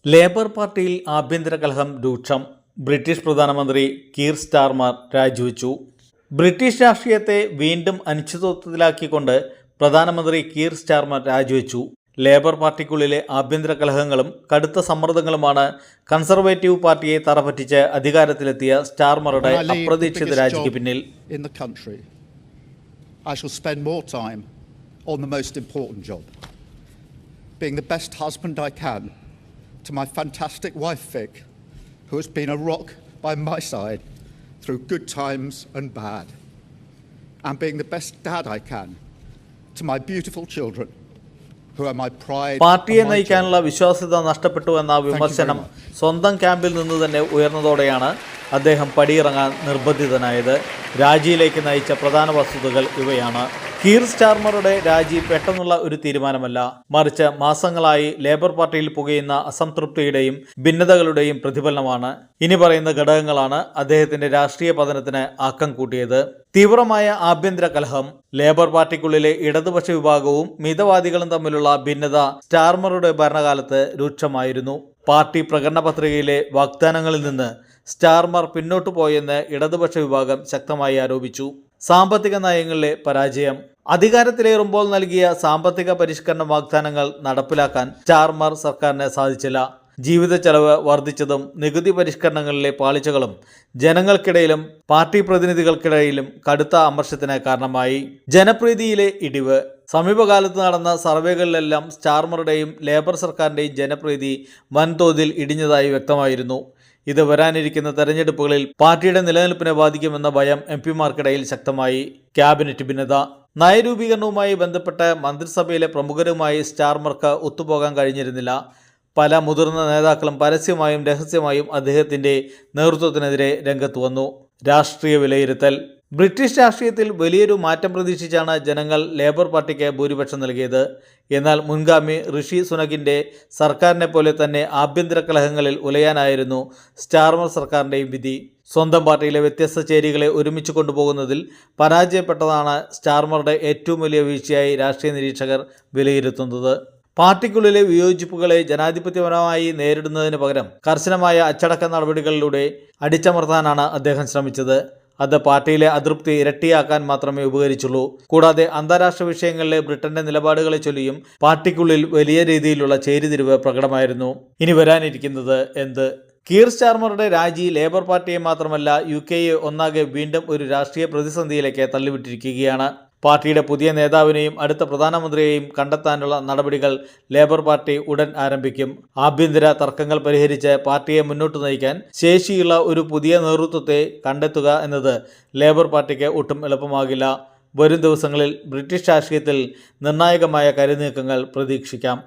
Labour പാർട്ടിയിൽ ആഭ്യന്തര കലഹം രൂക്ഷം. ബ്രിട്ടീഷ് പ്രധാനമന്ത്രി കീർ സ്റ്റാർമർ രാജിവെച്ചു. ബ്രിട്ടീഷ് രാഷ്ട്രീയത്തെ വീണ്ടും അനിശ്ചിതത്വത്തിലാക്കിക്കൊണ്ട് പ്രധാനമന്ത്രി കീർ സ്റ്റാർമർ രാജിവെച്ചു. ലേബർ പാർട്ടിക്കുള്ളിലെ ആഭ്യന്തര കലഹങ്ങളും കടുത്ത സമ്മർദ്ദങ്ങളുമാണ് കൺസർവേറ്റീവ് പാർട്ടിയെ തറപറ്റിച്ച് അധികാരത്തിലെത്തിയ സ്റ്റാർമറുടെ അപ്രതീക്ഷിത രാജിക്ക് പിന്നിൽ. I shall spend more time on the most important job, being the best husband I can to my fantastic wife Vic, who has been a rock by my side through good times and bad, and being the best dad I can to my beautiful children, who are my pride. പാർട്ടിയെ നയിക്കാനുള്ള വിശ്വാസ്യത നഷ്ടപ്പെട്ടു എന്ന വിമർശനം സ്വന്തം ക്യാമ്പിൽ നിന്ന് തന്നെ ഉയർന്നതോടെയാണ് അദ്ദേഹം പടിയിറങ്ങാൻ നിർബന്ധിതനായത്. രാജിയിലേക്ക് നയിച്ച പ്രധാന വസ്തുതകൾ ഇവയാണ്. കീർ സ്റ്റാർമറുടെ രാജി പെട്ടെന്നുള്ള ഒരു തീരുമാനമല്ല, മറിച്ച് മാസങ്ങളായി ലേബർ പാർട്ടിയിൽ പുകയുന്ന അസംതൃപ്തിയുടെയും ഭിന്നതകളുടെയും പ്രതിഫലനമാണ്. ഇനി പറയുന്ന ഘടകങ്ങളാണ് അദ്ദേഹത്തിന്റെ രാഷ്ട്രീയ പതനത്തിന് ആക്കം കൂട്ടിയത്. തീവ്രമായ ആഭ്യന്തര കലഹം. ലേബർ പാർട്ടിക്കുള്ളിലെ ഇടതുപക്ഷ വിഭാഗവും മിതവാദികളും തമ്മിലുള്ള ഭിന്നത സ്റ്റാർമറുടെ ഭരണകാലത്ത് രൂക്ഷമായിരുന്നു. പാർട്ടി പ്രകടന പത്രികയിലെ വാഗ്ദാനങ്ങളിൽ നിന്ന് സ്റ്റാർമർ പിന്നോട്ടു പോയെന്ന് ഇടതുപക്ഷ വിഭാഗം ശക്തമായി ആരോപിച്ചു. സാമ്പത്തിക നയങ്ങളിലെ പരാജയം. അധികാരത്തിലേറുമ്പോൾ നൽകിയ സാമ്പത്തിക പരിഷ്കരണ വാഗ്ദാനങ്ങൾ നടപ്പിലാക്കാൻ സ്റ്റാർമർ സർക്കാരിന് സാധിച്ചില്ല. ജീവിത ചെലവ് വർദ്ധിച്ചതും നികുതി പരിഷ്കരണങ്ങളിലെ പാളിച്ചകളും ജനങ്ങൾക്കിടയിലും പാർട്ടി പ്രതിനിധികൾക്കിടയിലും കടുത്ത അമർഷത്തിന് കാരണമായി. ജനപ്രീതിയിലെ ഇടിവ്. സമീപകാലത്ത് നടന്ന സർവേകളിലെല്ലാം സ്റ്റാർമറുടെയും ലേബർ സർക്കാരിൻ്റെയും ജനപ്രീതി വൻതോതിൽ ഇടിഞ്ഞതായി വ്യക്തമായിരുന്നു. ഇത് വരാനിരിക്കുന്ന തെരഞ്ഞെടുപ്പുകളിൽ പാർട്ടിയുടെ നിലനിൽപ്പിനെ ബാധിക്കുമെന്ന ഭയം എംപിമാർക്കിടയിൽ ശക്തമായി. ക്യാബിനറ്റ് ഭിന്നത. നയരൂപീകരണവുമായി ബന്ധപ്പെട്ട് മന്ത്രിസഭയിലെ പ്രമുഖരുമായി സ്റ്റാർമർക്ക് ഒത്തുപോകാൻ കഴിഞ്ഞിരുന്നില്ല. പല മുതിർന്ന നേതാക്കളും പരസ്യമായും രഹസ്യമായും അദ്ദേഹത്തിൻ്റെ നേതൃത്വത്തിനെതിരെ രംഗത്ത് വന്നു. രാഷ്ട്രീയ വിലയിരുത്തൽ. ബ്രിട്ടീഷ് രാഷ്ട്രീയത്തിൽ വലിയൊരു മാറ്റം പ്രതീക്ഷിച്ചാണ് ജനങ്ങൾ ലേബർ പാർട്ടിക്ക് ഭൂരിപക്ഷം നൽകിയത്. എന്നാൽ മുൻഗാമി ഋഷി സുനകിൻ്റെ സർക്കാരിനെ പോലെ തന്നെ ആഭ്യന്തര കലഹങ്ങളിൽ ഉലയാനായിരുന്നു സ്റ്റാർമർ സർക്കാരിൻ്റെയും വിധി. സ്വന്തം പാർട്ടിയിലെ വ്യത്യസ്ത ചേരികളെ ഒരുമിച്ച് കൊണ്ടുപോകുന്നതിൽ പരാജയപ്പെട്ടതാണ് സ്റ്റാർമറുടെ ഏറ്റവും വലിയ വീഴ്ചയായി രാഷ്ട്രീയ നിരീക്ഷകർ വിലയിരുത്തുന്നത്. പാർട്ടിക്കുള്ളിലെ വിയോജിപ്പുകളെ ജനാധിപത്യപരമായി നേരിടുന്നതിന് പകരം കർശനമായ അച്ചടക്ക നടപടികളിലൂടെ അടിച്ചമർത്താനാണ് അദ്ദേഹം ശ്രമിച്ചത്. അത് പാർട്ടിയിലെ അതൃപ്തി ഇരട്ടിയാക്കാൻ മാത്രമേ ഉപകരിച്ചുള്ളൂ. കൂടാതെ അന്താരാഷ്ട്ര വിഷയങ്ങളിലെ ബ്രിട്ടന്റെ നിലപാടുകളെ ചൊല്ലിയും പാർട്ടിക്കുള്ളിൽ വലിയ രീതിയിലുള്ള ചേരിതിരിവ് പ്രകടമായിരുന്നു. ഇനി വരാനിരിക്കുന്നത് എന്ത്? കീർ സ്റ്റാർമറുടെ രാജി ലേബർ പാർട്ടിയെ മാത്രമല്ല UK-യെ ഒന്നാകെ വീണ്ടും ഒരു രാഷ്ട്രീയ പ്രതിസന്ധിയിലേക്ക് തള്ളിവിട്ടിരിക്കുകയാണ്. പാർട്ടിയുടെ പുതിയ നേതാവിനെയും അടുത്ത പ്രധാനമന്ത്രിയെയും കണ്ടെത്താനുള്ള നടപടികൾ ലേബർ പാർട്ടി ഉടൻ ആരംഭിക്കും. ആഭ്യന്തര തർക്കങ്ങൾ പരിഹരിച്ച് പാർട്ടിയെ മുന്നോട്ട് നയിക്കാൻ ശേഷിയുള്ള ഒരു പുതിയ നേതൃത്വത്തെ കണ്ടെത്തുക എന്നത് ലേബർ പാർട്ടിക്ക് ഒട്ടും എളുപ്പമാകില്ല. വരും ദിവസങ്ങളിൽ ബ്രിട്ടീഷ് രാഷ്ട്രീയത്തിൽ നിർണായകമായ കരുനീക്കങ്ങൾ പ്രതീക്ഷിക്കാം.